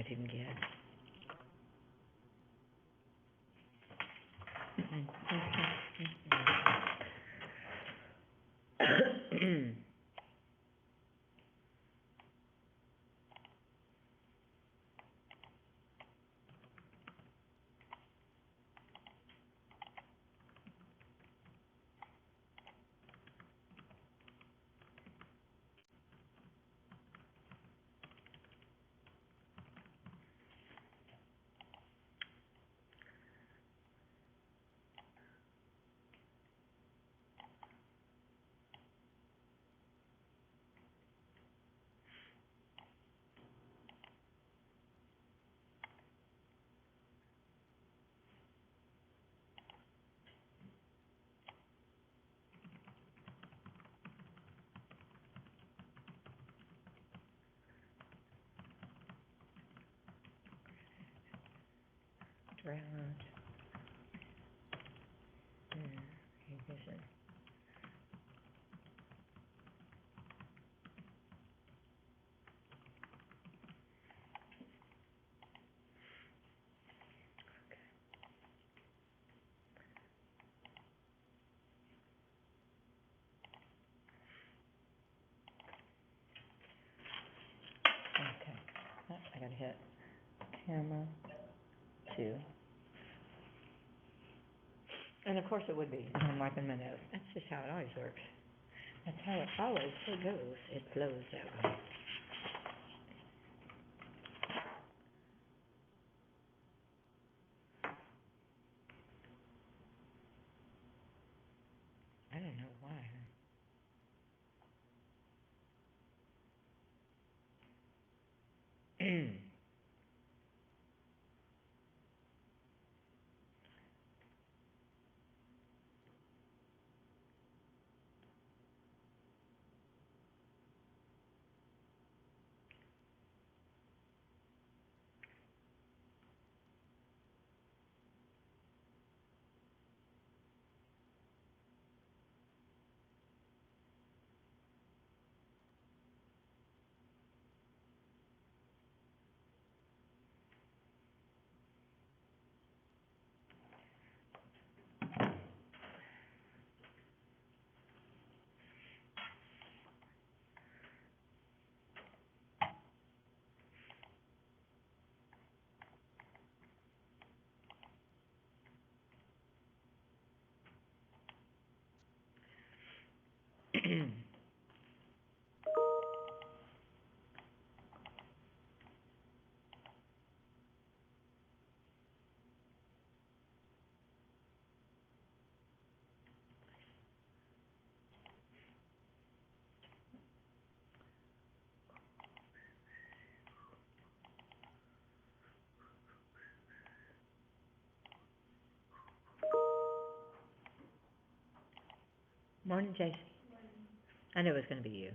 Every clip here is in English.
I didn't get. Drowned. Revision. Okay. Oh, I gotta hit camera 2. And of course it would be. I'm wiping my nose. That's just how it always works. That's how it always goes. It flows that way. I don't know why. Morning, Jason. I knew it was going to be you.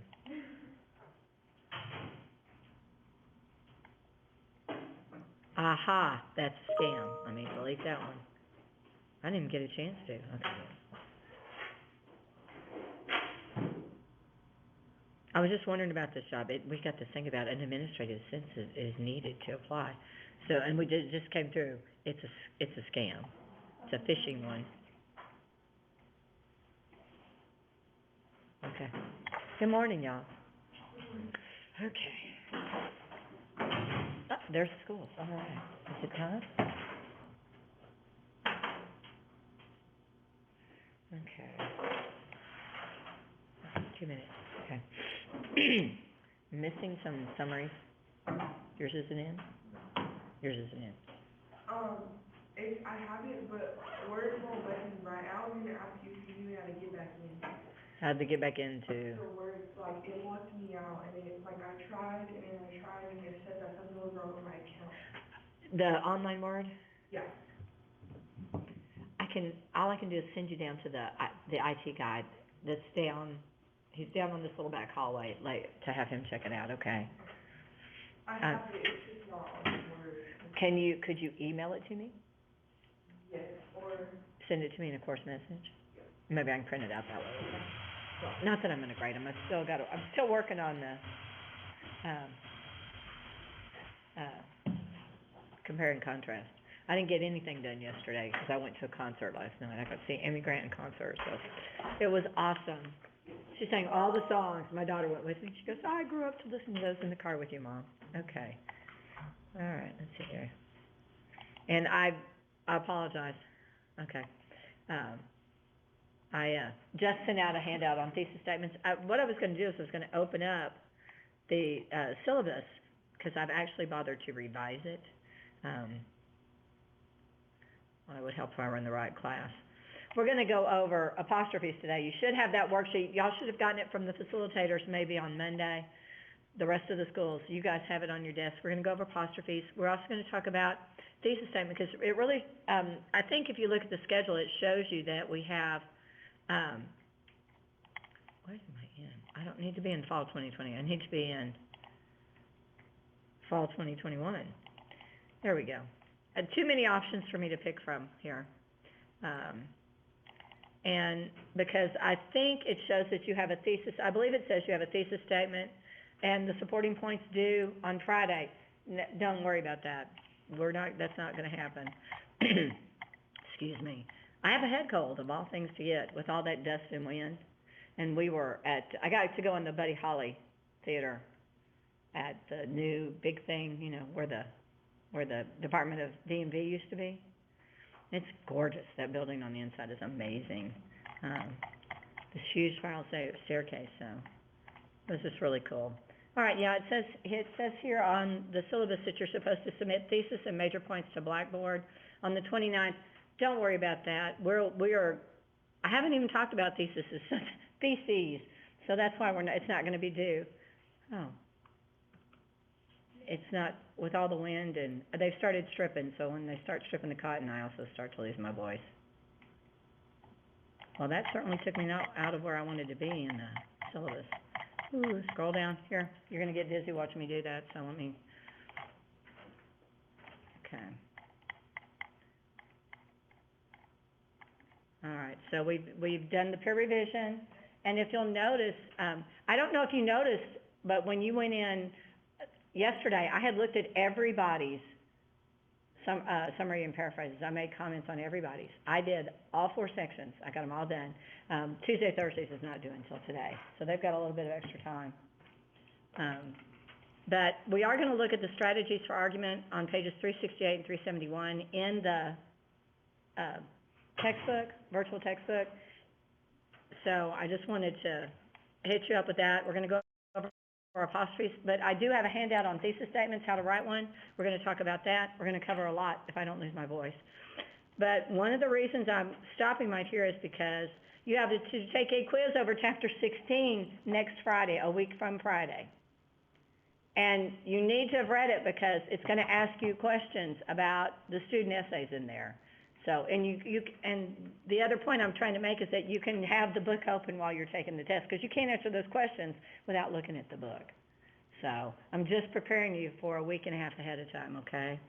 Aha, that's a scam. Let me delete that one. I didn't even get a chance to. Okay. I was just wondering about this job. We got to think about an administrative assistant is needed to apply. So, and we just came through. It's a scam. It's a phishing one. Okay. Good morning, y'all. Okay. Oh, there's school. All right. Is it time? Okay. 2 minutes. Okay. Missing some summaries. Yours isn't in? Yours isn't in. I have it, but Word won't let me write. I was gonna ask you if you knew how to get back in. How'd they get back into? The Word, like, it wants me out, and it, like, I tried, and it said that something was wrong with my account. The online Word? Yeah. All I can do is send you down to the IT guy that's down, he's down on this little back hallway, like, to have him check it out, okay? I have it, it's just not on Word. Could you email it to me? Yes, or. Send it to me in a course message? Maybe I can print it out that way, okay? Well, not that I'm gonna grade them, I'm still working on the, compare and contrast. I didn't get anything done yesterday, because I went to a concert last night. I got to see Amy Grant in concert, so it was awesome. She sang all the songs. My daughter went with me. She goes, I grew up to listen to those in the car with you, Mom. Okay. All right, let's see here. And I apologize. Okay. I just sent out a handout on thesis statements. What I was gonna do is I was gonna open up the syllabus, because I've actually bothered to revise it. Well, it would help if I run the right class. We're gonna go over apostrophes today. You should have that worksheet. Y'all should have gotten it from the facilitators maybe on Monday. The rest of the schools, you guys have it on your desk. We're gonna go over apostrophes. We're also gonna talk about thesis statement, because it really, I think if you look at the schedule, it shows you that we have, where am I in? I don't need to be in fall 2020. I need to be in fall 2021. There we go. Too many options for me to pick from here. And because I think it shows that you have a thesis, I believe it says you have a thesis statement, and the supporting points due on Friday. Don't worry about that. That's not gonna happen. Excuse me. I have a head cold, of all things to get, with all that dust and wind. And I got to go in the Buddy Holly Theater at the new big thing, you know, where the Department of DMV used to be. It's gorgeous. That building on the inside is amazing. This huge spiral staircase, so it was just really cool. All right, yeah, it says here on the syllabus that you're supposed to submit thesis and major points to Blackboard on the 29th. Don't worry about that. I haven't even talked about theses, so that's why it's not gonna be due. Oh. It's not, with all the wind, and they've started stripping, so when they start stripping the cotton, I also start to lose my voice. Well, that certainly took me out of where I wanted to be in the syllabus. Ooh, scroll down here. You're gonna get dizzy watching me do that, so let me. Okay. All right, so we've done the peer revision, and if you'll notice, I don't know if you noticed, but when you went in yesterday, I had looked at everybody's summary and paraphrases. I made comments on everybody's. I did all 4 sections. I got them all done. Tuesday, Thursdays is not due until today, so they've got a little bit of extra time. But we are gonna look at the strategies for argument on pages 368 and 371 in the textbook, virtual textbook. So I just wanted to hit you up with that. We're gonna go over apostrophes, but I do have a handout on thesis statements, how to write one. We're gonna talk about that. We're gonna cover a lot if I don't lose my voice. But one of the reasons I'm stopping right here is because you have to take a quiz over chapter 16 next Friday, a week from Friday. And you need to have read it because it's gonna ask you questions about the student essays in there. So, and and the other point I'm trying to make is that you can have the book open while you're taking the test, because you can't answer those questions without looking at the book. So, I'm just preparing you for a week and a half ahead of time, okay?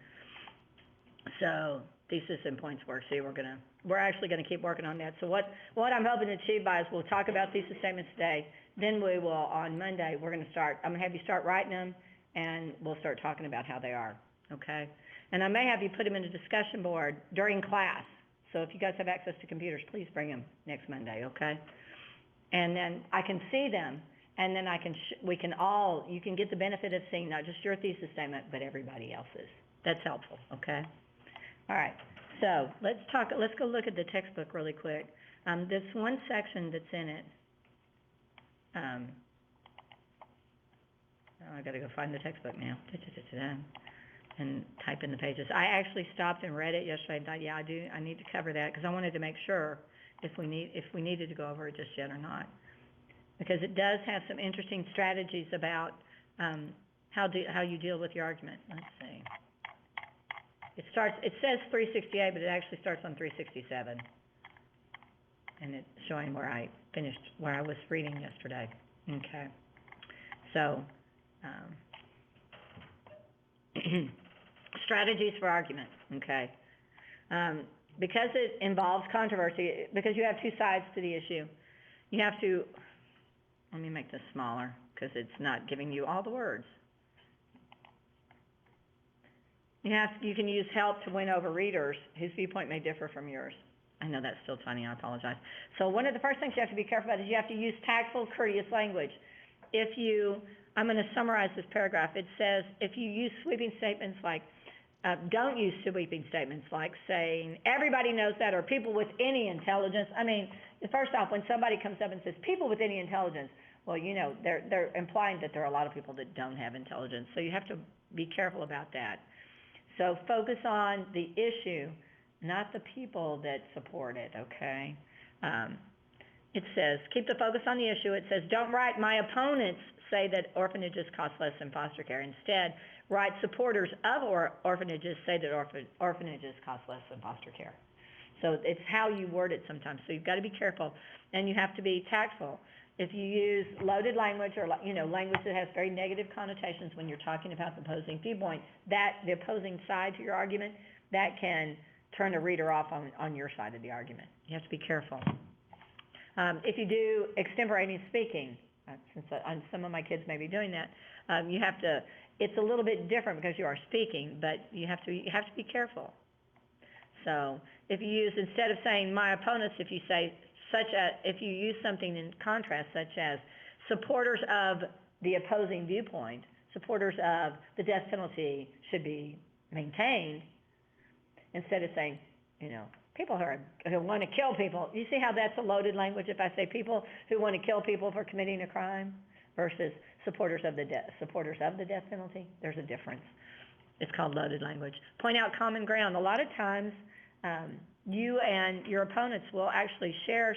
So, thesis and points work. See, we're actually gonna keep working on that. So what I'm hoping to achieve is we'll talk about thesis statements today, then we will, on Monday, I'm gonna have you start writing them, and we'll start talking about how they are, okay? And I may have you put them in a discussion board during class. So if you guys have access to computers, please bring them next Monday, okay? And then I can see them, and then you can get the benefit of seeing not just your thesis statement, but everybody else's. That's helpful, okay? All right, so let's go look at the textbook really quick. There's one section that's in it. I gotta go find the textbook now. And type in the pages. I actually stopped and read it yesterday and thought, yeah, I need to cover that, because I wanted to make sure if we needed to go over it just yet or not. Because it does have some interesting strategies about how you deal with your argument. Let's see. It says 368, but it actually starts on 367. And it's showing where I was reading yesterday. Okay. So, strategies for argument, okay? Because it involves controversy, because you have 2 sides to the issue, you have to, let me make this smaller, because it's not giving you all the words. You can use help to win over readers whose viewpoint may differ from yours. I know that's still funny, I apologize. So one of the first things you have to be careful about is you have to use tactful, courteous language. I'm gonna summarize this paragraph. It says, if you use sweeping statements like, don't use sweeping statements like saying, everybody knows that, or people with any intelligence. I mean, first off, when somebody comes up and says, people with any intelligence, well, they're implying that there are a lot of people that don't have intelligence. So you have to be careful about that. So focus on the issue, not the people that support it, okay? It says, keep the focus on the issue. It says, don't write, my opponents say that orphanages cost less than foster care. Instead, write, supporters of orphanages say that orphanages cost less than foster care. So it's how you word it sometimes. So you've got to be careful, and you have to be tactful. If you use loaded language or, language that has very negative connotations when you're talking about the opposing viewpoint, the opposing side to your argument, that can turn a reader off on your side of the argument. You have to be careful. If you do extemporaneous speaking, since some of my kids may be doing that, it's a little bit different because you are speaking, but you have to be careful. So if you use, instead of saying my opponents, if you say if you use something in contrast, such as supporters of the opposing viewpoint, supporters of the death penalty should be maintained, instead of saying, people who want to kill people. You see how that's a loaded language? If I say people who want to kill people for committing a crime versus supporters of the death penalty, there's a difference. It's called loaded language. Point out common ground. A lot of times, you and your opponents will actually share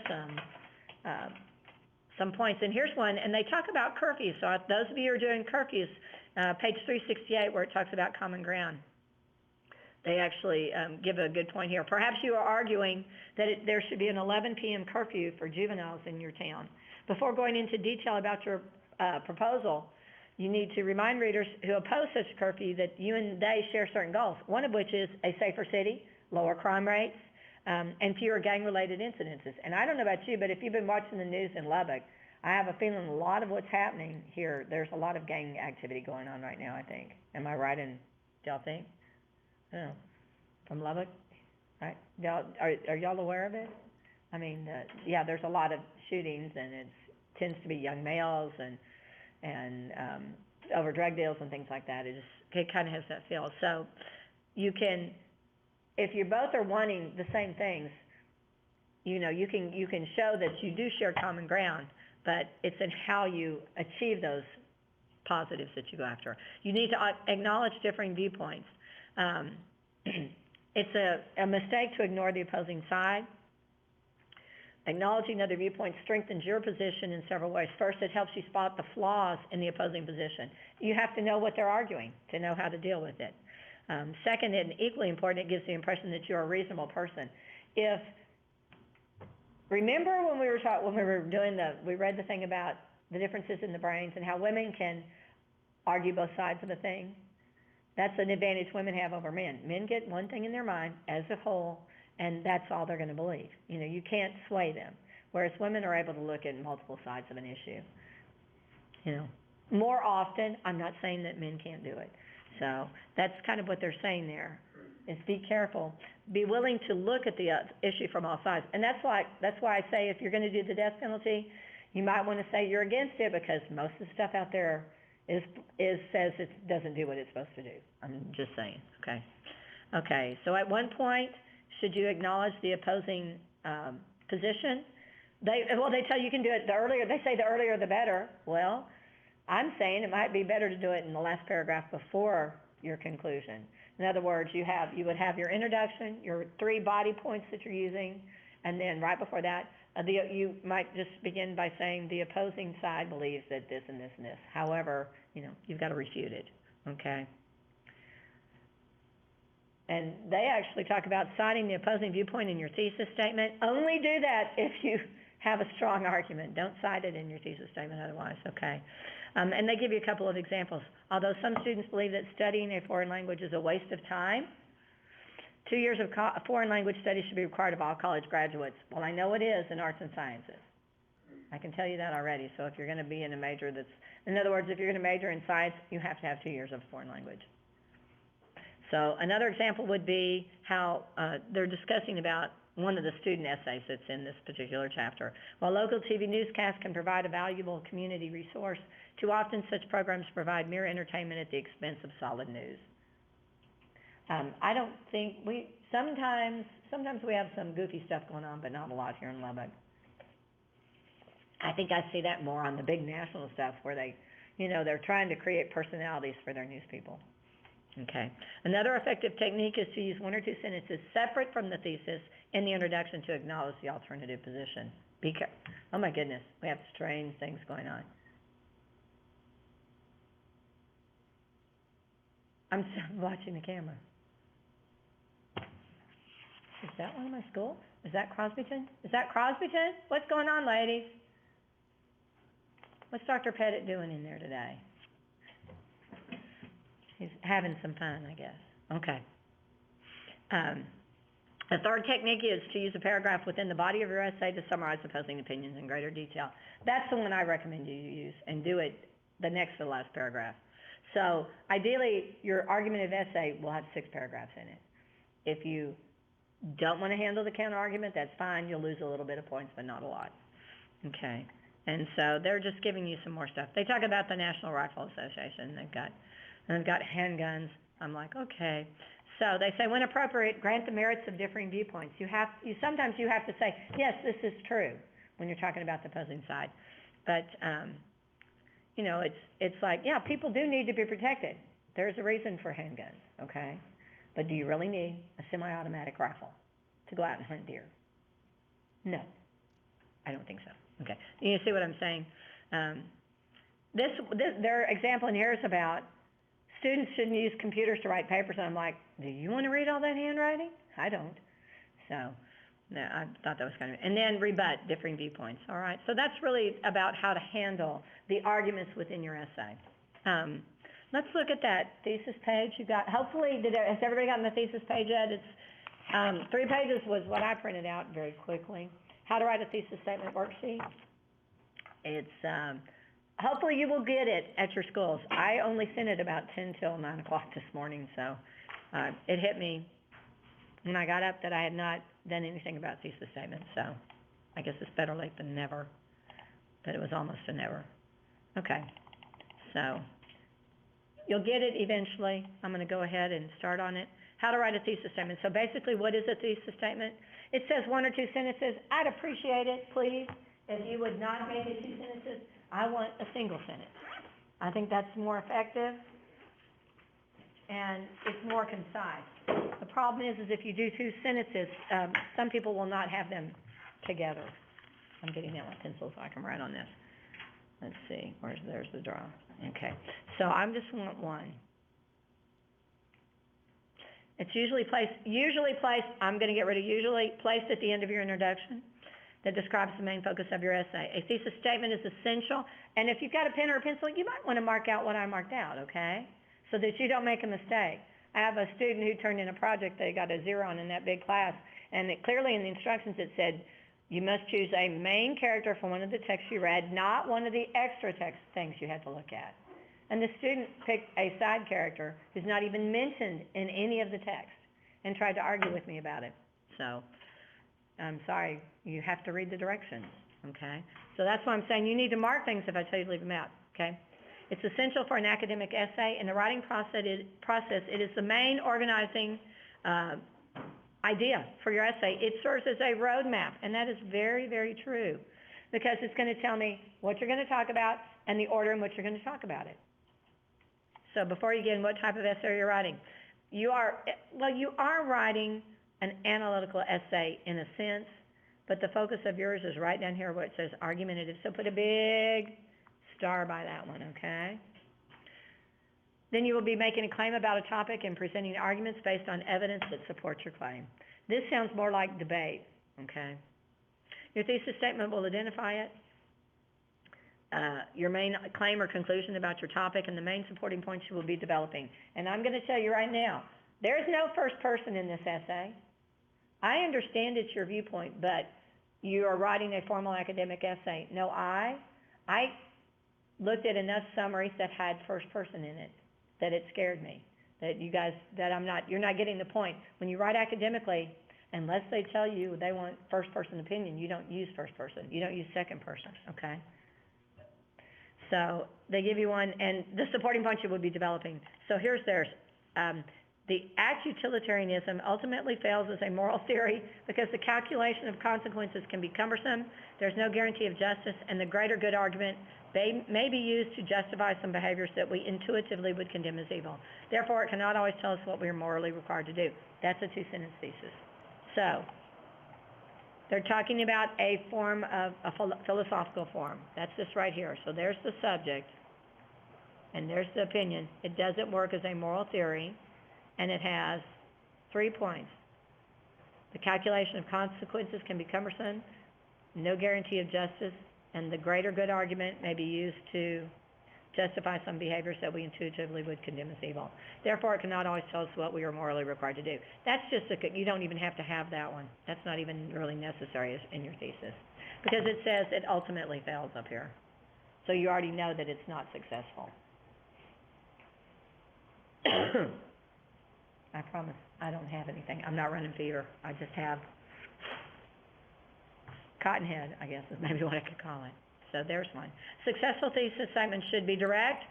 some points. And here's one, and they talk about curfews. So those of you who are doing curfews, page 368, where it talks about common ground, they actually give a good point here. Perhaps you are arguing that there should be an 11 p.m. curfew for juveniles in your town. Before going into detail about your proposal, you need to remind readers who oppose such a curfew that you and they share certain goals, one of which is a safer city, lower crime rates, and fewer gang-related incidences. And I don't know about you, but if you've been watching the news in Lubbock, I have a feeling a lot of what's happening here, there's a lot of gang activity going on right now, I think. Am I right do y'all think? Oh, from Lubbock, right? Are y'all aware of it? I mean, there's a lot of shootings, and it tends to be young males and over drug deals and things like that. It kind of has that feel. So you can, if you both are wanting the same things, you can show that you do share common ground, but it's in how you achieve those positives that you go after. You need to acknowledge differing viewpoints. It's a mistake to ignore the opposing side. Acknowledging other viewpoints strengthens your position in several ways. First, it helps you spot the flaws in the opposing position. You have to know what they're arguing to know how to deal with it. Second, and equally important, it gives the impression that you're a reasonable person. Remember when we read the thing about the differences in the brains and how women can argue both sides of a thing? That's an advantage women have over men. Men get one thing in their mind as a whole, and that's all they're going to believe. You can't sway them, whereas women are able to look at multiple sides of an issue. More often, I'm not saying that men can't do it. So that's kind of what they're saying there, is be careful. Be willing to look at the issue from all sides. And that's why I say if you're going to do the death penalty, you might want to say you're against it, because most of the stuff out there says it doesn't do what it's supposed to do. I'm just saying, okay? Okay, so at one point, should you acknowledge the opposing position? They tell you can do it they say the earlier the better. Well, I'm saying it might be better to do it in the last paragraph before your conclusion. In other words, you would have your introduction, your 3 body points that you're using, and then right before that, you might just begin by saying the opposing side believes that this and this and this. However, you've got to refute it, okay? And they actually talk about citing the opposing viewpoint in your thesis statement. Only do that if you have a strong argument. Don't cite it in your thesis statement otherwise, okay? And they give you a couple of examples. Although some students believe that studying a foreign language is a waste of time, 2 years of foreign language study should be required of all college graduates. Well, I know it is in arts and sciences. I can tell you that already. So if you're going to be in a major in other words, if you're going to major in science, you have to have 2 years of foreign language. So another example would be how, they're discussing about one of the student essays that's in this particular chapter. While local TV newscasts can provide a valuable community resource, too often such programs provide mere entertainment at the expense of solid news. I don't think sometimes we have some goofy stuff going on, but not a lot here in Lubbock. I think I see that more on the big national stuff where they're trying to create personalities for their news people. Okay. Another effective technique is to use one or two sentences separate from the thesis in the introduction to acknowledge the alternative position. Oh my goodness, we have strange things going on. I'm watching the camera. Is that one of my schools? Is that Crosbyton? Is that Crosbyton? What's going on, ladies? What's Dr. Pettit doing in there today? He's having some fun, I guess. Okay. The third technique is to use a paragraph within the body of your essay to summarize opposing opinions in greater detail. That's the one I recommend you use, and do it the next to the last paragraph. So ideally, your argumentative essay will have 6 paragraphs in it. If you don't want to handle the counter argument, that's fine. You'll lose a little bit of points, but not a lot. Okay. And so they're just giving you some more stuff. They talk about the National Rifle Association. They've got handguns. I'm like, okay. So they say, when appropriate, grant the merits of differing viewpoints. Sometimes you have to say, yes, this is true, when you're talking about the opposing side. But, it's like, yeah, people do need to be protected. There's a reason for handguns, okay? But do you really need a semi-automatic rifle to go out and hunt deer? No, I don't think so. Okay, you see what I'm saying? Their example in here is about students shouldn't use computers to write papers, and I'm like, do you want to read all that handwriting? I don't. So, no, I thought that was kind of, and then rebut differing viewpoints, all right? So that's really about how to handle the arguments within your essay. Let's look at that thesis page. Hopefully, has everybody gotten the thesis page yet? It's 3 pages was what I printed out very quickly. How to write a thesis statement worksheet. It's, hopefully you will get it at your schools. I only sent it about 10 till 9 o'clock this morning, so it hit me when I got up that I had not done anything about thesis statements, so I guess it's better late than never, but it was almost a never. Okay, so you'll get it eventually. I'm going to go ahead and start on it. How to write a thesis statement. So basically, what is a thesis statement? It says 1 or 2 sentences. I'd appreciate it, please, if you would not make it 2 sentences. I want a single sentence. I think that's more effective, and it's more concise. The problem is if you do 2 sentences, some people will not have them together. I'm getting out my pencil so I can write on this. Let's see, there's the draw. Okay, so I just want 1. It's usually placed, I'm going to get rid of usually, placed at the end of your introduction that describes the main focus of your essay. A thesis statement is essential, and if you've got a pen or a pencil, you might want to mark out what I marked out, okay? So that you don't make a mistake. I have a student who turned in a project they got a 0 on in that big class, and clearly in the instructions it said, you must choose a main character from one of the texts you read, not one of the extra text things you had to look at. And the student picked a side character who's not even mentioned in any of the text and tried to argue with me about it. So, I'm sorry, you have to read the directions, okay? So that's why I'm saying you need to mark things if I tell you to leave them out, okay? It's essential for an academic essay. In the writing process, it is the main organizing idea for your essay. It serves as a roadmap, and that is very, very true, because it's going to tell me what you're going to talk about and the order in which you're going to talk about it. So before you get in what type of essay you're writing, you are writing an analytical essay in a sense, but the focus of yours is right down here where it says argumentative. So put a big star by that one, okay? Then you will be making a claim about a topic and presenting arguments based on evidence that supports your claim. This sounds more like debate, okay? Your thesis statement will identify it, your main claim or conclusion about your topic, and the main supporting points you will be developing. And I'm going to tell you right now, there is no first person in this essay. I understand it's your viewpoint, but you are writing a formal academic essay. No, I looked at enough summaries that had first person in it that it scared me. that you guys, you're not getting the point. When you write academically, unless they tell you they want first-person opinion, you don't use first person, you don't use second person, okay? So, they give you one, and the supporting points you will be developing. So here's theirs. The act utilitarianism ultimately fails as a moral theory because the calculation of consequences can be cumbersome, there's no guarantee of justice, and the greater good argument may be used to justify some behaviors that we intuitively would condemn as evil. Therefore, it cannot always tell us what we are morally required to do. That's a two-sentence thesis. So, they're talking about a form of, a philosophical form. That's this right here. So there's the subject, and there's the opinion. It doesn't work as a moral theory, and it has 3 points. The calculation of consequences can be cumbersome, no guarantee of justice, and the greater good argument may be used to justify some behaviors that we intuitively would condemn as evil. Therefore, it cannot always tell us what we are morally required to do. That's just you don't even have to have that one. That's not even really necessary in your thesis. Because it says it ultimately fails up here. So you already know that it's not successful. I promise I don't have anything. I'm not running fever. I just have cottonhead, I guess is maybe what I could call it. So there's one. Successful thesis statement should be direct.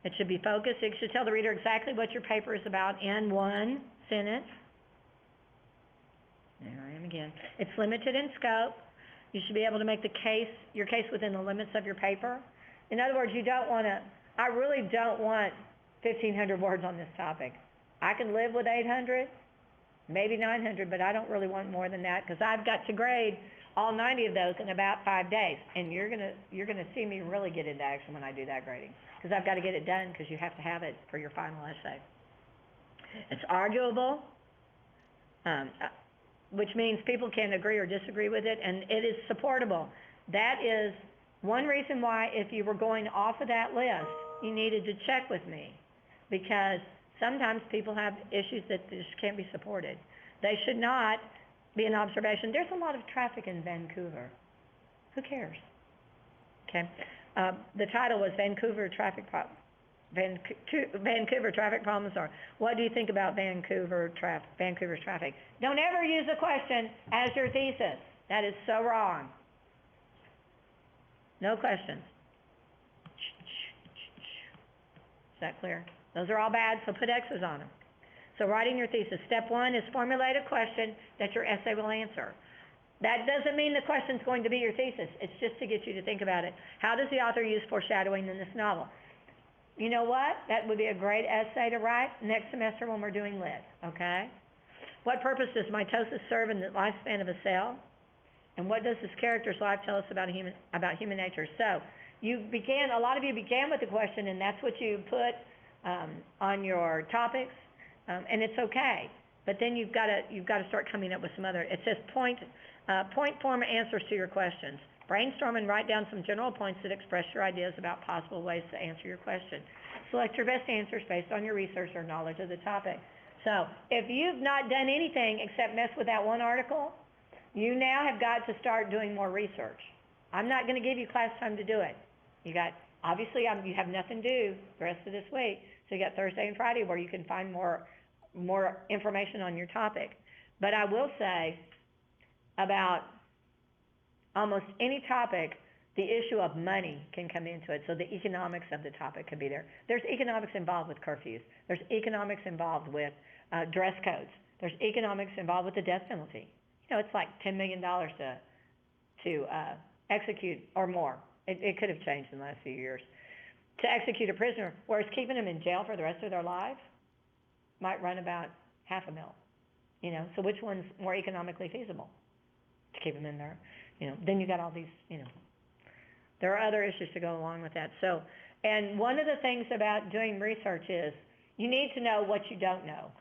It should be focused. It should tell the reader exactly what your paper is about in one sentence. There I am again. It's limited in scope. You should be able to make your case within the limits of your paper. In other words, I really don't want 1,500 words on this topic. I can live with 800, maybe 900, but I don't really want more than that because I've got to grade all 90 of those in about 5 days, and you're gonna see me really get into action when I do that grading, because I've got to get it done because you have to have it for your final essay. It's arguable, which means people can agree or disagree with it, and it is supportable. That is one reason why, if you were going off of that list, you needed to check with me, because sometimes people have issues that just can't be supported. They should not be an observation. There's a lot of traffic in Vancouver. Who cares? Okay. The title was Vancouver traffic problems are. What do you think about Vancouver's traffic? Don't ever use a question as your thesis. That is so wrong. No questions. Is that clear? Those are all bad, so put X's on them. So writing your thesis. Step 1 is formulate a question that your essay will answer. That doesn't mean the question's going to be your thesis. It's just to get you to think about it. How does the author use foreshadowing in this novel? You know what? That would be a great essay to write next semester when we're doing lit, okay? What purpose does mitosis serve in the lifespan of a cell? And what does this character's life tell us about human nature? So a lot of you began with the question, and that's what you put on your topics. And it's okay, but then you've got to start coming up with some other. It says point form answers to your questions. Brainstorm and write down some general points that express your ideas about possible ways to answer your question. Select your best answers based on your research or knowledge of the topic. So if you've not done anything except mess with that one article, you now have got to start doing more research. I'm not going to give you class time to do it. You have nothing to do the rest of this week, so you got Thursday and Friday where you can find more information on your topic. But I will say about almost any topic, the issue of money can come into it. So the economics of the topic could be there. There's economics involved with curfews. There's economics involved with dress codes. There's economics involved with the death penalty. It's like $10 million to execute or more. It could have changed in the last few years. To execute a prisoner, whereas keeping them in jail for the rest of their lives might run about $500,000. So which one's more economically feasible? To keep them in there. Then you got all these, there are other issues to go along with that. So, and one of the things about doing research is you need to know what you don't know.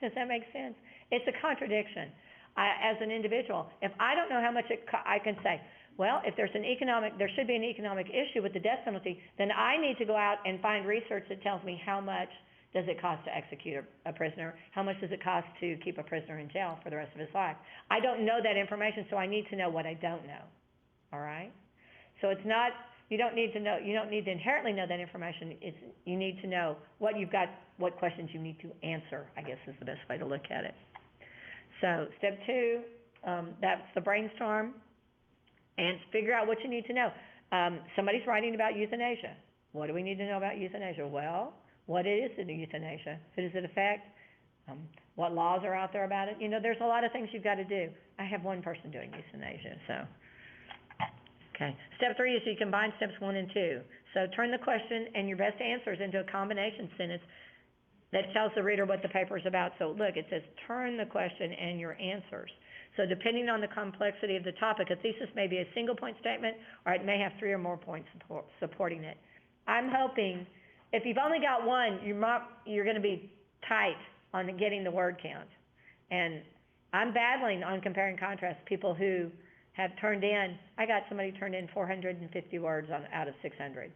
Does that make sense? It's a contradiction. As an individual, if I don't know how much I can say, well, if there should be an economic issue with the death penalty, then I need to go out and find research that tells me how much does it cost to execute a prisoner, how much does it cost to keep a prisoner in jail for the rest of his life. I don't know that information, so I need to know what I don't know, all right? So it's not, you don't need to inherently know that information. You need to know what you've got what questions you need to answer, I guess is the best way to look at it. So, step 2, that's the brainstorm, and figure out what you need to know. Somebody's writing about euthanasia. What do we need to know about euthanasia? Well, what is euthanasia? Who does it affect? What laws are out there about it? You know, there's a lot of things you've got to do. I have one person doing euthanasia, so. Okay. Step 3 is you combine steps 1 and 2. So turn the question and your best answers into a combination sentence that tells the reader what the paper is about. So look, it says turn the question and your answers. So depending on the complexity of the topic, a thesis may be a single point statement, or it may have 3 or more points supporting it. I'm hoping, if you've only got one, you're going to be tight on getting the word count. And I'm battling on compare and contrast people who have turned in, I got somebody turned in 450 words out of 600.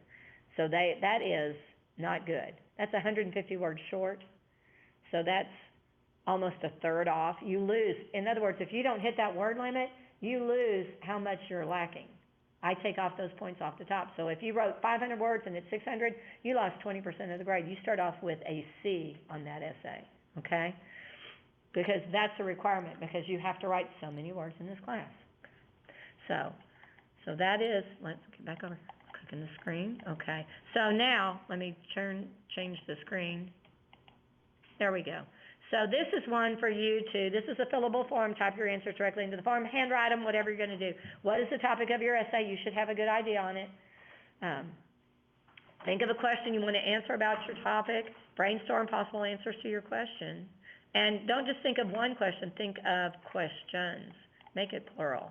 So that is not good. That's 150 words short. So that's almost a third off. You lose. In other words, if you don't hit that word limit, you lose how much you're lacking. I take off those points off the top. So if you wrote 500 words and it's 600, you lost 20% of the grade. You start off with a C on that essay, okay? Because that's a requirement, because you have to write so many words in this class. So that is, let's get back over, clicking the screen, okay. So now, let me change the screen. There we go. So this is one for you to, this is a fillable form, type your answers directly into the form, handwrite them, whatever you're going to do. What is the topic of your essay? You should have a good idea on it. Think of a question you want to answer about your topic, brainstorm possible answers to your question, and don't just think of one question, think of questions. Make it plural.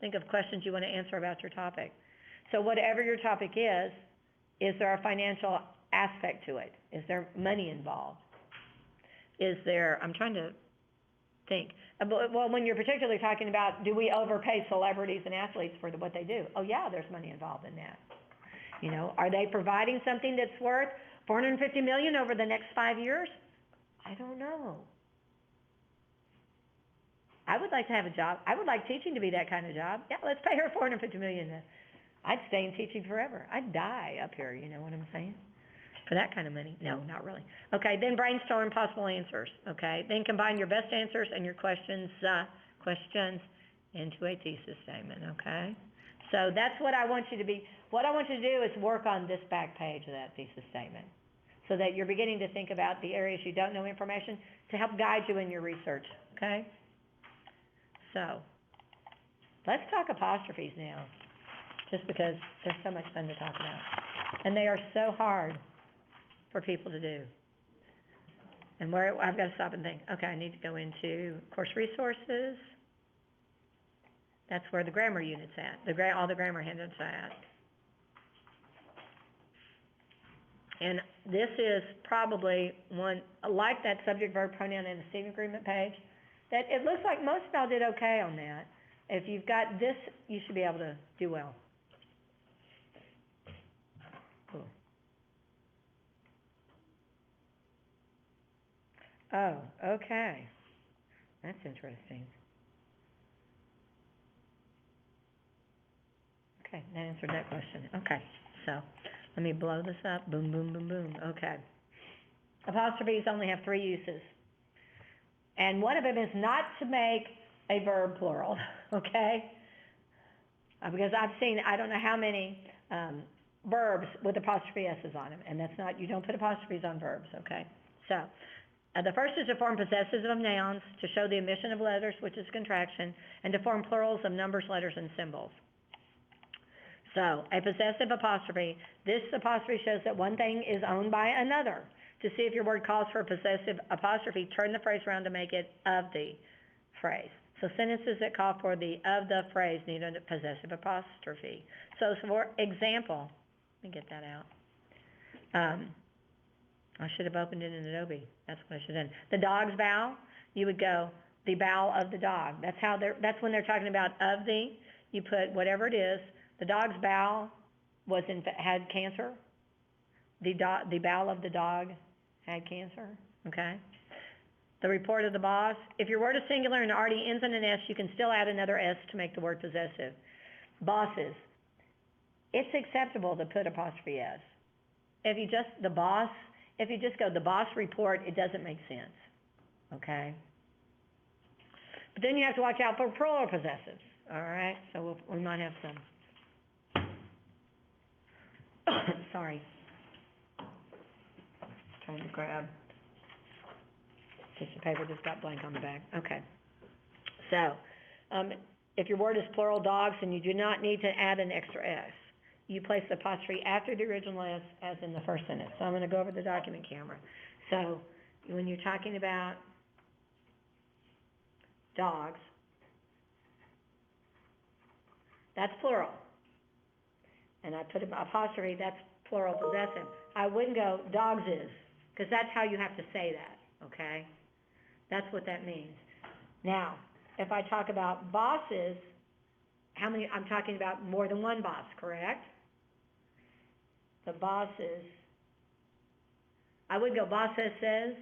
Think of questions you want to answer about your topic. So whatever your topic is there a financial aspect to it? Is there money involved? Is there, I'm trying to think. Well, when you're particularly talking about, do we overpay celebrities and athletes for what they do? Oh yeah, there's money involved in that. You know, are they providing something that's worth $450 million over the next 5 years? I don't know. I would like to have a job. I would like teaching to be that kind of job. Yeah, let's pay her $450 million. I'd stay in teaching forever. I'd die up here, you know what I'm saying? For that kind of money. No, not really. Okay, then brainstorm possible answers, okay? Then combine your best answers and your questions into a thesis statement, okay? So that's what I want you to be, what I want you to do is work on this back page of that thesis statement, so that you're beginning to think about the areas you don't know information to help guide you in your research, okay? So, let's talk apostrophes now, just because they're so much fun to talk about. And they are so hard for people to do. And I've got to stop and think, okay, I need to go into course resources. That's where the grammar unit's at, all the grammar handouts are at. And this is probably one, like that subject, verb, pronoun, antecedent agreement page, that it looks like most of y'all did okay on that. If you've got this, you should be able to do well. Cool. Oh, okay. That's interesting. Okay, that answered that question. Okay, so let me blow this up. Boom, boom, boom, boom. Okay. Apostrophes only have 3 uses. And one of them is not to make a verb plural, okay? Because I've seen, I don't know how many verbs with apostrophe S's on them, and that's not, you don't put apostrophes on verbs, okay? So, the first is to form possessives of nouns, to show the omission of letters, which is contraction, and to form plurals of numbers, letters, and symbols. So, a possessive apostrophe, this apostrophe shows that one thing is owned by another. To see if your word calls for a possessive apostrophe, turn the phrase around to make it of the phrase. So sentences that call for the of the phrase need a possessive apostrophe. So for example, let me get that out. I should have opened it in Adobe. That's what I should have done. The dog's bow, you would go, the bow of the dog. That's when they're talking about of the, you put whatever it is. The dog's bow had cancer. The bowel of the dog had cancer, okay? The report of the boss. If your word is singular and already ends in an S, you can still add another S to make the word possessive. Bosses. It's acceptable to put apostrophe S. If the boss if you just go the boss report, it doesn't make sense, okay? But then you have to watch out for plural possessives, all right? So we might have some. Sorry. Trying to grab piece of paper, just got blank on the back. Okay. So, if your word is plural dogs, and you do not need to add an extra S, you place the apostrophe after the original S as in the first sentence. So I'm gonna go over the document camera. So, when you're talking about dogs, that's plural. And I put an apostrophe, that's plural possessive. I wouldn't go dogs is, because that's how you have to say that, okay? That's what that means. Now, if I talk about bosses, I'm talking about more than one boss, correct? The bosses, I would go bosses says,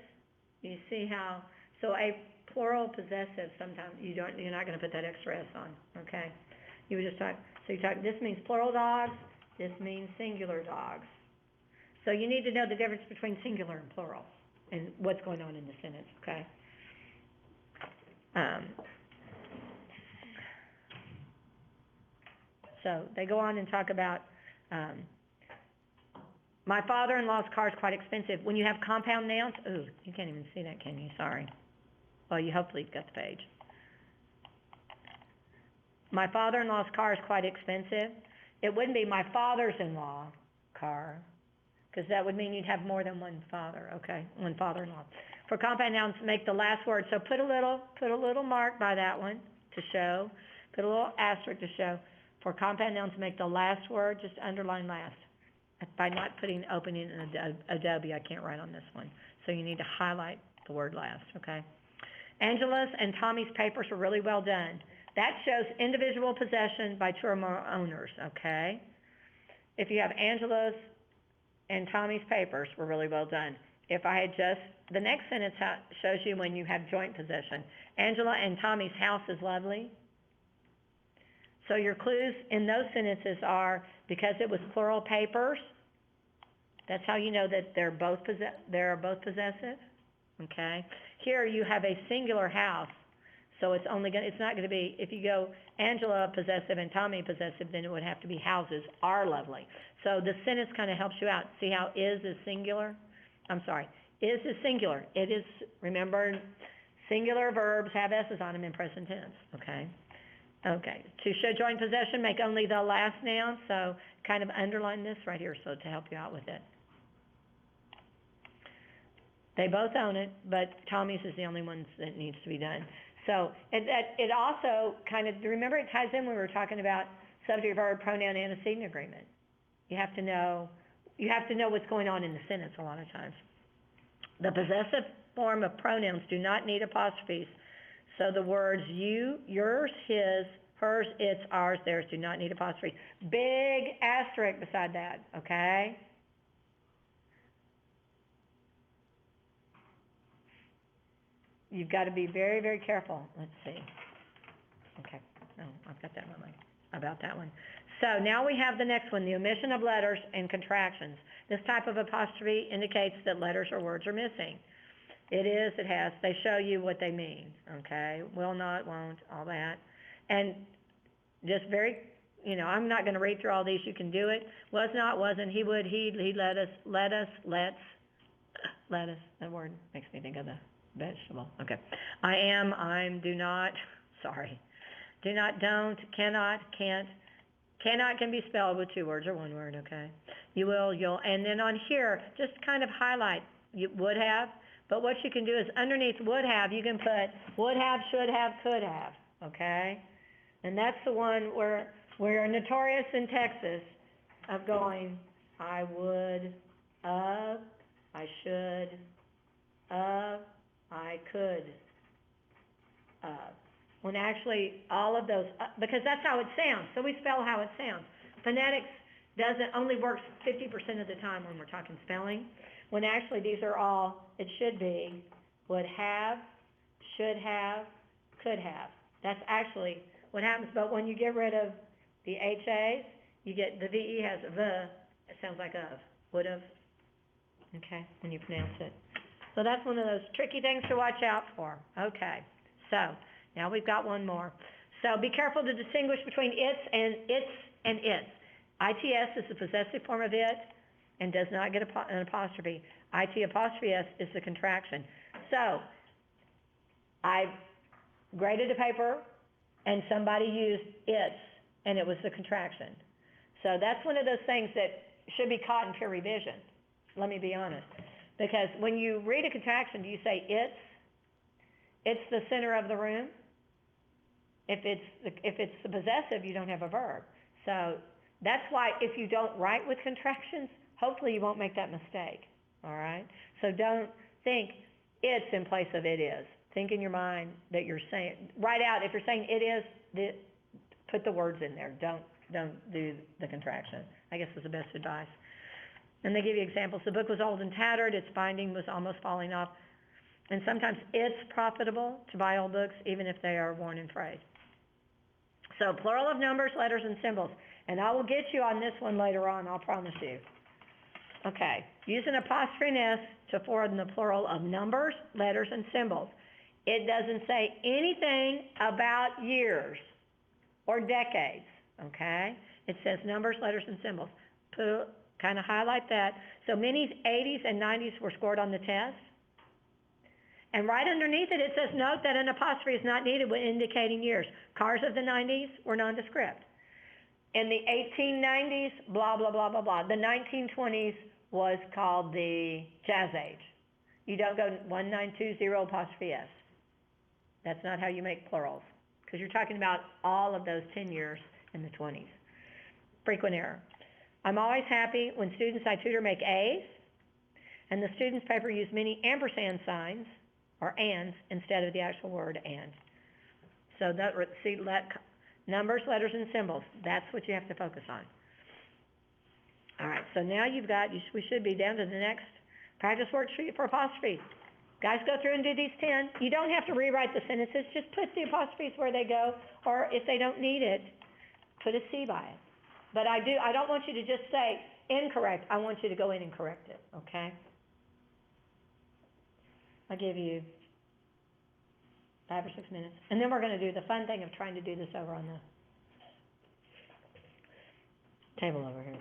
you see how, so a plural possessive, sometimes you're not gonna put that extra S on, okay? You would just talk, this means plural dogs, this means singular dogs. So you need to know the difference between singular and plural, and what's going on in the sentence, okay? So they go on and talk about, my father-in-law's car is quite expensive. When you have compound nouns, ooh, you can't even see that, can you? Sorry. Well, hopefully you've got the page. My father-in-law's car is quite expensive. It wouldn't be my father's-in-law car, because that would mean you'd have more than one father, okay? One father-in-law. For compound nouns, make the last word. So put a little mark by that one to show. Put a little asterisk to show. For compound nouns, make the last word, just underline last. By not putting opening in a W, I can't write on this one. So you need to highlight the word last, okay? Angela's and Tommy's papers were really well done. That shows individual possession by two or more owners, okay? If you have Angela's and Tommy's papers were really well done. If I had just, the next sentence shows you when you have joint possession. Angela and Tommy's house is lovely. So your clues in those sentences are, because it was plural papers, that's how you know that they're both possessive, okay? Here you have a singular house, so it's not gonna be, if you go Angela possessive and Tommy possessive, then it would have to be houses are lovely. So the sentence kind of helps you out. See how is singular? Is singular. It is, remember, singular verbs have S's on them in present tense, okay? Okay, to show joint possession, make only the last noun, so kind of underline this right here, so to help you out with it. They both own it, but Tommy's is the only one that needs to be done. So, it also kind of, remember it ties in when we were talking about subject, verb, pronoun, antecedent agreement. You have to know what's going on in the sentence a lot of times. The possessive form of pronouns do not need apostrophes. So the words you, yours, his, hers, its, ours, theirs do not need apostrophe. Big asterisk beside that, okay? You've got to be very, very careful. Let's see. Okay, no, I've got that in my mind about that one. So now we have the next one, the omission of letters and contractions. This type of apostrophe indicates that letters or words are missing. It is, it has, they show you what they mean, okay? Will not, won't, all that. And just very, I'm not gonna read through all these, you can do it. Was not, wasn't, he would, he'd let us, lettuce, that word makes me think of the vegetable, okay. I am, I'm, do not, sorry. Do not, don't, cannot, can't. Cannot can be spelled with two words or one word, okay? You will, you'll, and then on here, just kind of highlight, you would have. But what you can do is underneath would have, you can put would have, should have, could have, okay? And that's the one where we're notorious in Texas of going, I would, I should, I could, when actually all of those, because that's how it sounds, so we spell how it sounds. Phonetics only works 50% of the time when we're talking spelling. When actually these are all, it should be, would have, should have, could have. That's actually what happens, but when you get rid of the HAs, you get, the VE has a V, it sounds like of, would have, okay, when you pronounce it. So that's one of those tricky things to watch out for. Okay, so, now we've got one more. So be careful to distinguish between its and its. ITS is the possessive form of it and does not get an apostrophe. IT apostrophe S is the contraction. So, I graded a paper and somebody used its and it was the contraction. So that's one of those things that should be caught in peer revision, let me be honest. Because when you read a contraction, do you say it's the center of the room? If it's the possessive, you don't have a verb. So that's why if you don't write with contractions, hopefully you won't make that mistake, all right? So don't think it's in place of it is. Think in your mind that you're saying, write out, if you're saying it is, put the words in there. Don't do the contraction, I guess is the best advice. And they give you examples. The book was old and tattered, its binding was almost falling off. And sometimes it's profitable to buy old books, even if they are worn and frayed. So plural of numbers, letters, and symbols. And I will get you on this one later on, I'll promise you. Okay, use an apostrophe and S to form the plural of numbers, letters, and symbols. It doesn't say anything about years or decades, okay? It says numbers, letters, and symbols. Kind of highlight that. So many 80s and 90s were scored on the test. And right underneath it, it says, note that an apostrophe is not needed when indicating years. Cars of the 90s were nondescript. In the 1890s, blah, blah, blah, blah, blah. The 1920s was called the Jazz Age. You don't go 1920 apostrophe S. That's not how you make plurals, because you're talking about all of those 10 years in the 20s. Frequent error. I'm always happy when students I tutor make A's, and the student's paper use many ampersand signs, or ands, instead of the actual word and. So that, see, numbers, letters, and symbols, that's what you have to focus on. All right, so now we should be down to the next practice worksheet for apostrophes. Guys, go through and do these 10. You don't have to rewrite the sentences, just put the apostrophes where they go, or if they don't need it, put a C by it. But I don't want you to just say incorrect, I want you to go in and correct it, okay? I'll give you 5 or 6 minutes. And then we're going to do the fun thing of trying to do this over on the table over here.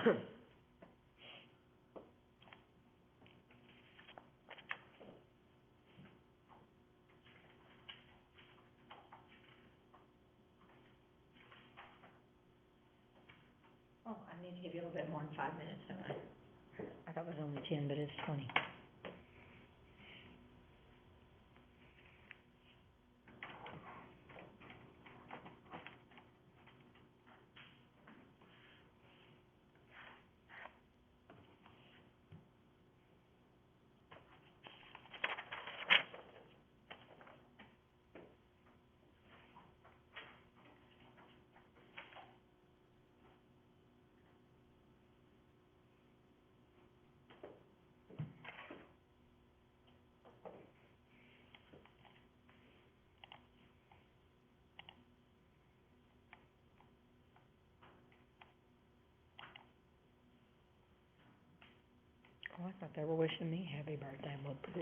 Oh, I need to give you a little bit more than 5 minutes, don't I? I thought it was only 10, but it's 20. Oh, I thought they were wishing me happy birthday, well, poo.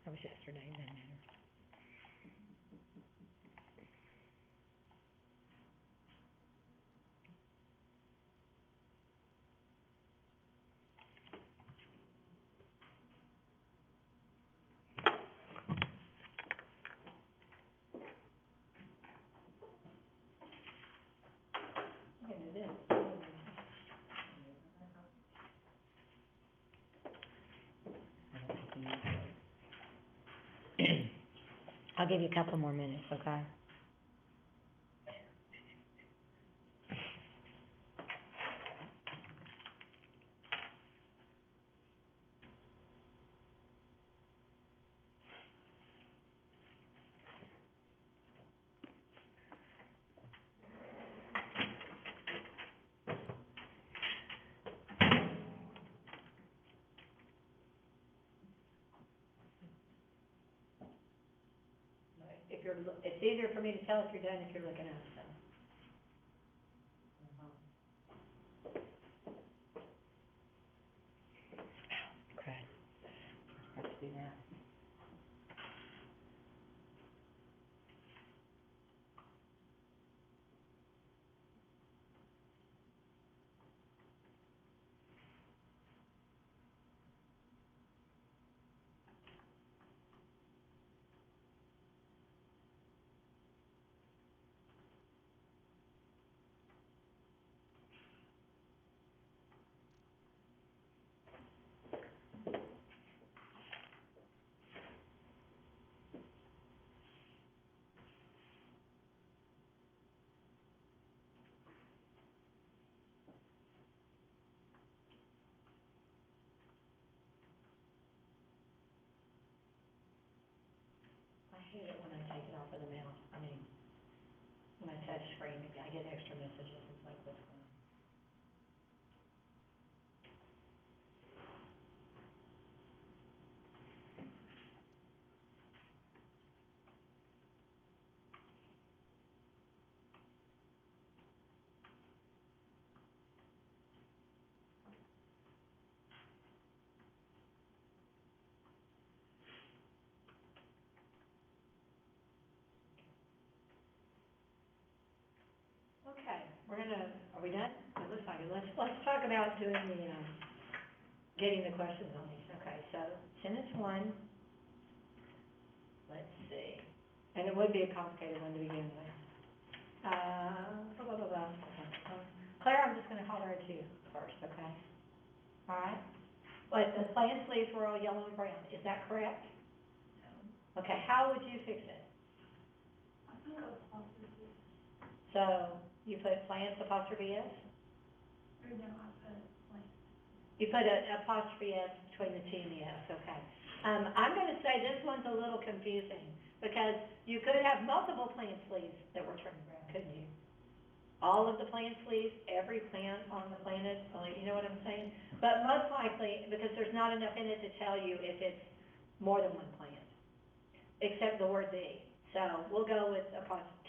That was yesterday, doesn't matter. I'm gonna do this. I'll give you a couple more minutes, okay? If you're, it's easier for me to tell if you're done if you're looking at it, so. Crap. Let's do that. I hate it when I take it off of the mouse, when I touch screen, I get extra messages, it's like, what's going on? Okay, are we done? It looks like it. Let's talk about doing the, getting the questions on these. Okay, so sentence one, let's see. And it would be a complicated one to begin with. Blah, blah, blah, blah. Okay. Claire, I'm just gonna call her to first, okay? All right? But the plant leaves were all yellow and brown, is that correct? Okay, how would you fix it? So, you put plants apostrophe S? You put a apostrophe S between the T and the S, okay. I'm gonna say this one's a little confusing, because you could have multiple plant leaves that were turned brown, couldn't you? All of the plant leaves, every plant on the planet, you know what I'm saying? But most likely, because there's not enough in it to tell you if it's more than one plant, except the word the. So, we'll go with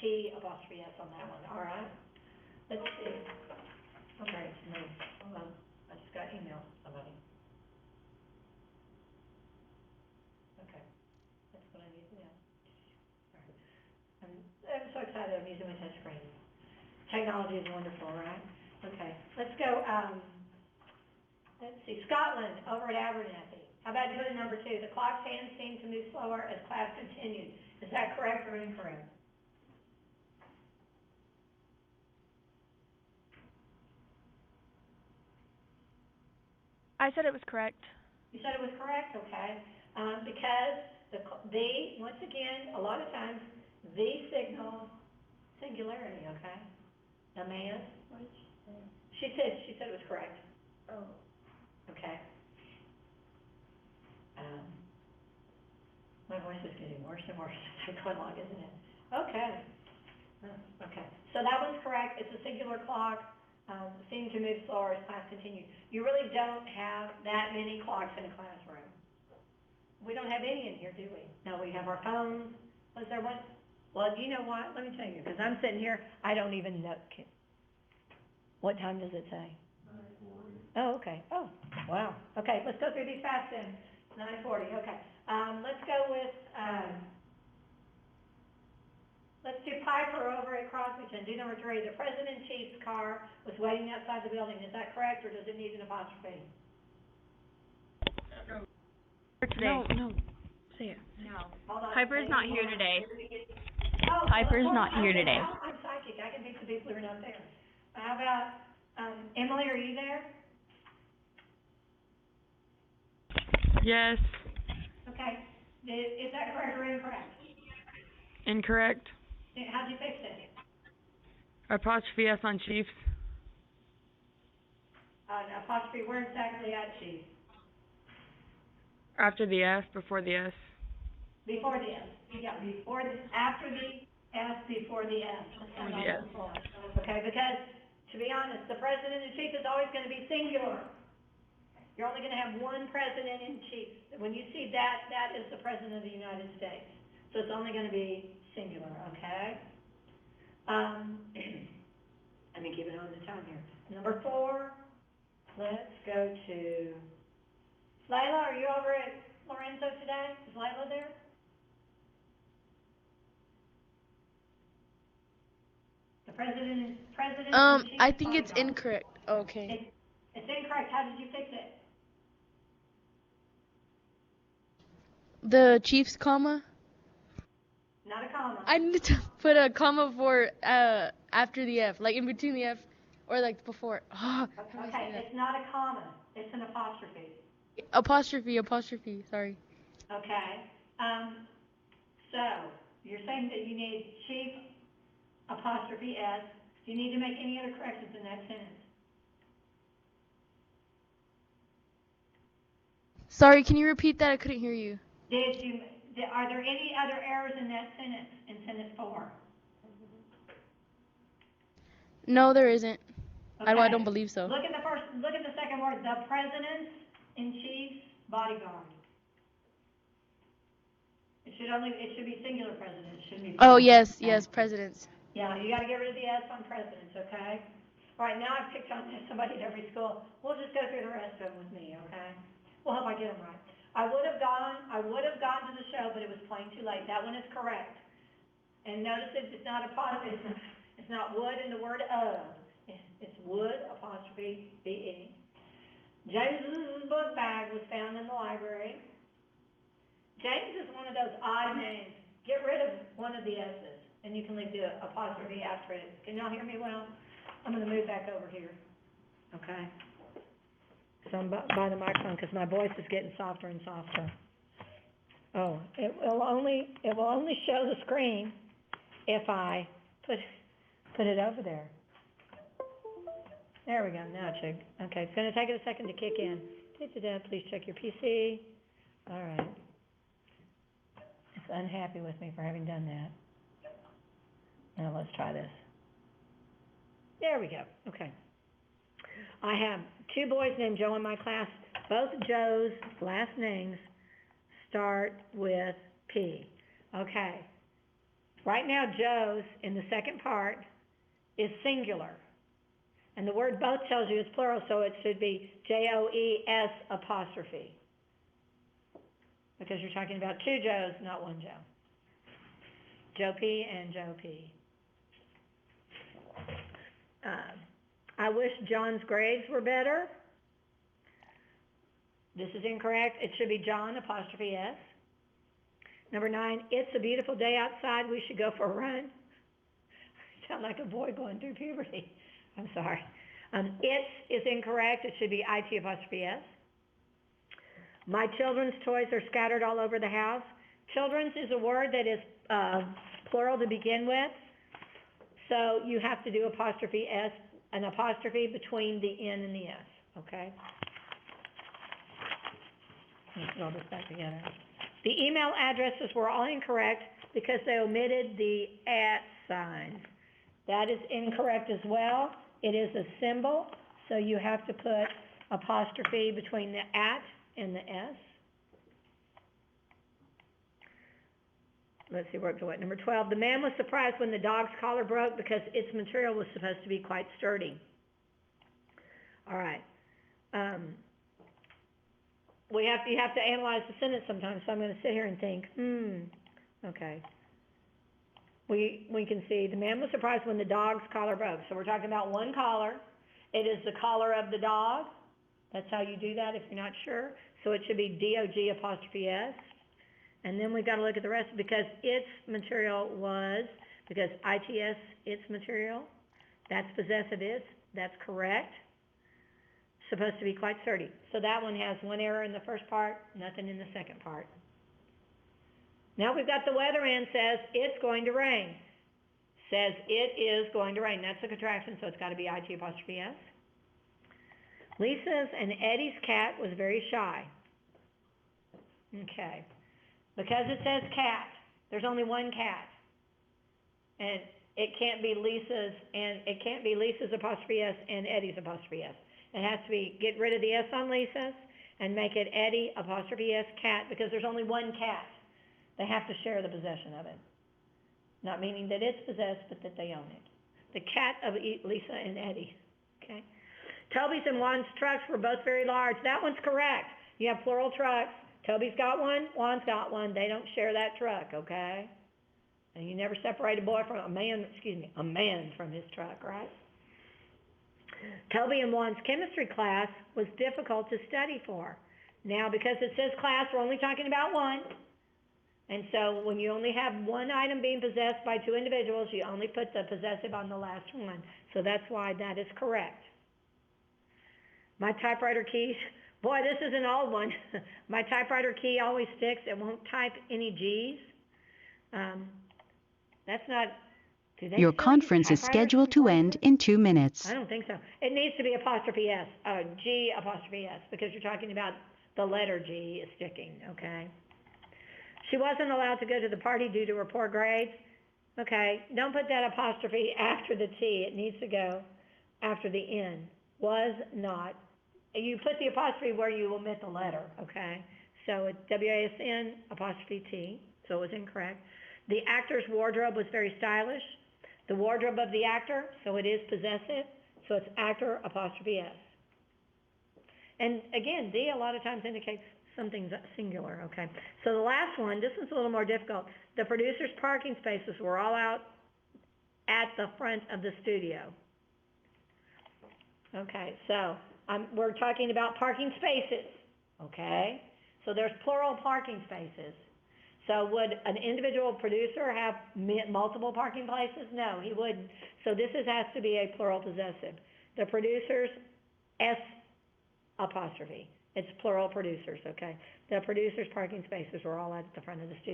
T apostrophe S on that one, all right? Let's see. Okay, hold on, I just got email from somebody. Okay, that's what I need to know. All right. I'm so excited, I'm using my touch screen. Technology is wonderful, right? Okay, let's go, let's see, Scotland, over at Abernathy. How about doing number 2? The clock's hands seem to move slower as class continued. Is that correct or incorrect? I said it was correct. You said it was correct, okay? Because the, once again, a lot of times, the signals singularity, okay? The man, she said it was correct. Oh. Okay. My voice is getting worse and worse as I go along, isn't it? Okay. Okay. So that one's correct. It's a singular clock. Seem to move slower as class continues. You really don't have that many clocks in a classroom. We don't have any in here, do we? No, we have our phones. Was there one? Well, you know what? Let me tell you, because I'm sitting here, I don't even know. What time does it say? 9:40. Oh, okay. Oh, wow. Okay, let's go through these fast then. 9:40, okay. Let's go with, let's do Piper over at Crosbyton. Do number 3. The president-in-chief's car was waiting outside the building. Is that correct, or does it need an apostrophe? No. Say it. No. Hold on. Piper's not here today. Oh, Piper's well, not here okay, today. well, I'm psychic. I can think of people who are not there. How about, Emily, are you there? Yes. Okay. Is that correct or incorrect? Incorrect. How'd you fix it? Apostrophe S on Chiefs. Apostrophe, where exactly at, Chief? After the S, before the S. Before the S. Yeah, before the, after the S, before the S. Before the S. Okay, because, to be honest, the president-in-chief is always gonna be singular. You're only gonna have one president-in-chief. When you see that, that is the president of the United States. So it's only gonna be singular, okay? Let me keep it on the time here. Number 4, let's go to, Layla, are you over at Lorenzo today? Is Layla there? The president in chief. I think it's incorrect. Okay. It's incorrect. How did you fix it? The Chiefs comma? Not a comma. I need to put a comma for after the F, like in between the F or like before. Oh, how do I say Okay, that? it's not a comma. It's an apostrophe. Apostrophe, sorry. Okay. So you're saying that you need chief apostrophe S. Do you need to make any other corrections in that sentence? Sorry, can you repeat that? I couldn't hear you. Are there any other errors in that sentence, in sentence 4? No, there isn't. I Okay. don't believe so. Look at the second word, the president-in-chief's bodyguard. It should be singular president, it shouldn't be. Oh, plural. yes, presidents. Yeah, you gotta get rid of the S on presidents, okay? All right, now I've picked on somebody at every school. We'll just go through the rest of them with me, okay? We'll hope I get them right. I would have gone to the show, but it was playing too late. That one is correct. And notice it's not apostrophe, it's not would in the word of. It's would, apostrophe, B-E. James's book bag was found in the library. James is one of those odd names. Get rid of one of the S's, and you can leave the apostrophe after it. Can y'all hear me well? I'm gonna move back over here, okay? So I'm by the microphone, because my voice is getting softer and softer. Oh, it will only show the screen if I put it over there. There we go, now it should. Okay, it's gonna take it a second to kick in. Please check your PC. All right. It's unhappy with me for having done that. Now let's try this. There we go, okay. I have 2 boys named Joe in my class. Both Joe's last names start with P. Okay. Right now, Joe's in the second part is singular. And the word both tells you it's plural, so it should be J-O-E-S apostrophe. Because you're talking about 2 Joes, not 1 Joe. Joe P and Joe P. I wish John's grades were better. This is incorrect. It should be John apostrophe S. Number 9, it's a beautiful day outside. We should go for a run. Sound like a boy going through puberty. I'm sorry. It's is incorrect. It should be IT apostrophe S. My children's toys are scattered all over the house. Children's is a word that is plural to begin with. So you have to do apostrophe S, an apostrophe between the N and the S, okay? Let's put all this back together. The email addresses were all incorrect because they omitted the @ sign. That is incorrect as well. It is a symbol, so you have to put apostrophe between the @ and the S. Let's see, we're up to what? Number 12, the man was surprised when the dog's collar broke because its material was supposed to be quite sturdy. All right. You have to analyze the sentence sometimes, so I'm going to sit here and think, okay. We can see the man was surprised when the dog's collar broke. So we're talking about one collar. It is the collar of the dog. That's how you do that if you're not sure. So it should be DOG apostrophe S. And then we've got to look at the rest because its material was, because ITS, its material, that's possessive is, that's correct. Supposed to be quite sturdy. So that one has one error in the first part, nothing in the second part. Now we've got the weather and says it's going to rain. Says it is going to rain. That's a contraction, so it's got to be IT apostrophe S. Lisa's and Eddie's cat was very shy. Okay. Because it says cat, there's only one cat. And it can't be Lisa's apostrophe S and Eddie's apostrophe S. It has to be, get rid of the S on Lisa's and make it Eddie apostrophe S cat because there's only one cat. They have to share the possession of it. Not meaning that it's possessed, but that they own it. The cat of Lisa and Eddie, okay? Toby's and Juan's trucks were both very large. That one's correct. You have plural trucks. Toby's got one, Juan's got one. They don't share that truck, okay? And you never separate a man from his truck, right? Toby and Juan's chemistry class was difficult to study for. Now, because it says class, we're only talking about one. And so when you only have one item being possessed by two individuals, you only put the possessive on the last one. So that's why that is correct. My typewriter keys, boy, this is an old one. My typewriter key always sticks. It won't type any G's. That's not, do they Your still use conference is typewriters scheduled to end in 2 minutes. I don't think so. It needs to be apostrophe S, G apostrophe S, because you're talking about the letter G is sticking, okay? She wasn't allowed to go to the party due to her poor grades. Okay, don't put that apostrophe after the T. It needs to go after the N. Was not. You put the apostrophe where you omit the letter, okay? So it's WASN apostrophe T, so it was incorrect. The actor's wardrobe was very stylish. The wardrobe of the actor, so it is possessive, so it's actor apostrophe S. And again, D a lot of times indicates something's singular, okay? So the last one, this one's a little more difficult. The producer's parking spaces were all out at the front of the studio. Okay, so we're talking about parking spaces, okay? So there's plural parking spaces. So would an individual producer have multiple parking places? No, he wouldn't. So this has to be a plural possessive. The producers, S apostrophe. It's plural producers, okay? The producers' parking spaces were all at the front of the studio.